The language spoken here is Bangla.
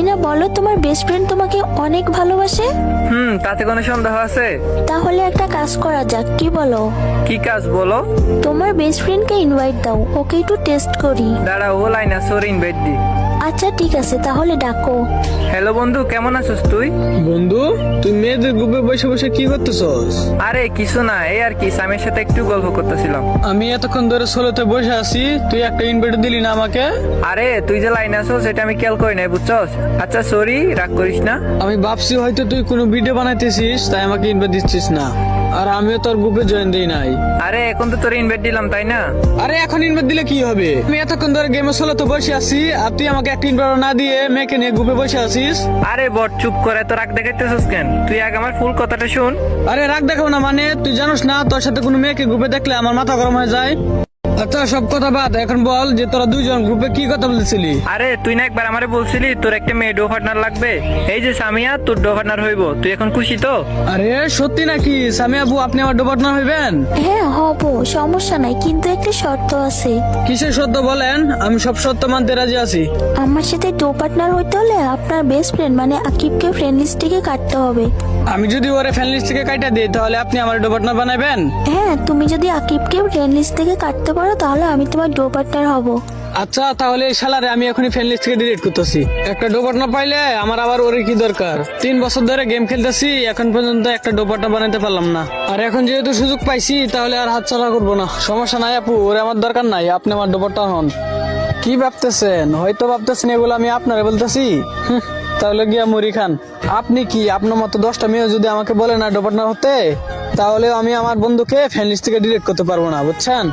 না বলো তোমার বেস্ট ফ্রেন্ড তোমাকে অনেক ভালোবাসে? তাতে কোনো সন্দেহ আছে? তাহলে একটা কাজ করা যাক, কি বলো? কি কাজ বলো? তোমার বেস্ট ফ্রেন্ডকে ইনভাইট দাও, ওকে একটু টেস্ট করি। দাঁড়া, ও লাইন আছে, ওর ইনভাইট দি। আচ্ছা ঠিক আছে, তাহলে ডাকো। হ্যালো বন্ধু, কেমন আছিস তুই? বন্ধু, তুই মেয়েদের গ্রুপে বসে বসে কি করতেছস? আরে কিছু না, এই আর কি, স্বামীর সাথে একটু গল্প করতেছিলাম। আমি এতক্ষণ ধরে সোলোতে বসে আছি, তুই একটা ইনভাইট দিলি না আমাকে? আরে তুই যে লাইন আছো সেটা আমি খেয়াল করি নাই, বুঝছস? আচ্ছা সরি, রাগ করিস না। আমি ভাবছি হয়তো তুই কোনো ভিডিও বানাইতেছিস, তাই আমাকে ইনভাইট দিচ্ছিস না। আর আমিও তোর গ্রুপে জয়েন দিই নাই। আরে এখন তো তোর ইনভাইট দিলাম, তাই না? আরে এখন ইনভাইট দিলে কি হবে? আমি এতক্ষণ ধরে গেমে সোলোতে বসে আছি, আর তুই আমাকে একটা ইনভাইট না দিয়ে মেয়েকে নিয়ে গ্রুপে বসে আছিস। আরে বট, চুপ করে, তো রাগ দেখাইতেছিস কেন? তুই আগে আমার ফুল কথাটা শুন। আরে রাগ দেখাও না মানে, তুই জানোস না তোর সাথে কোনো মেয়েকে গ্রুপে দেখলে আমার মাথা গরম হয়ে যায়। আচ্ছা সব কথা বাদ, এখন বল যে তোরা দুইজন গ্রুপে কি কথা বলছিলি? আরে তুই না একবার আমারে বলছিলি তোর একটা মেয়ে ডো পার্টনার লাগবে। এই যে সামিয়া তোর ডো পার্টনার হইব, তুই এখন খুশি তো? আরে সত্যি নাকি সামিয়া আপু, আপনি আমার ডো পার্টনার হইবেন? হ্যাঁ হব, সমস্যা নাই, কিন্তু একটা শর্ত আছে। কিসের সত্য বলেন, আমি সব সত্য মানতে রাজি আছি। আমার সাথে ডো পার্টনার হইতে হলে আপনার বেস্ট ফ্রেন্ড মানে আকিবকে ফ্রেন্ড লিস্ট থেকে কাটতে হবে। আমি যদি ওরে ফ্যান লিস্ট থেকে কাটা দিই তাহলে আপনি আমার ডো পার্টনার বানাবেন? হ্যাঁ, তুমি যদি আকিবকে ফ্রেন্ড লিস্ট থেকে কাটতে পারো তাহলে আমি তোমার ডো পার্টনার হব। আচ্ছা তাহলে এই শালারে আমি এখনই ফ্যান লিস্ট থেকে ডিলিট করতেছি। একটা ডো পার্টনার পাইলে আমার আবার ওরে কি দরকার? 3 বছর ধরে গেম খেলতেছি, এখন পর্যন্ত একটা ডো পার্টনার বানাতে পারলাম না। আর এখন যেহেতু সুযোগ পাইছি তাহলে আর হাতছাড়া করবো না। সমস্যা নাই আপু, ওরে আমার দরকার নাই, আপনি আমার ডো পার্টনার হন। কি ভাবতেছেন? হয়তো ভাবতেছেন এগুলো আমি আপনারে বলতেছি। তাহলে গিয়া মুড়ি খান। আপনি কি আপনার মতো 10টা মেয়ে যদি আমাকে বলে না ডো পার্টনার হতে, তাহলে আমি আমার বন্ধুকে ফ্যান লিস্ট থেকে ডিলিট করতে পারবো না, বুঝছেন?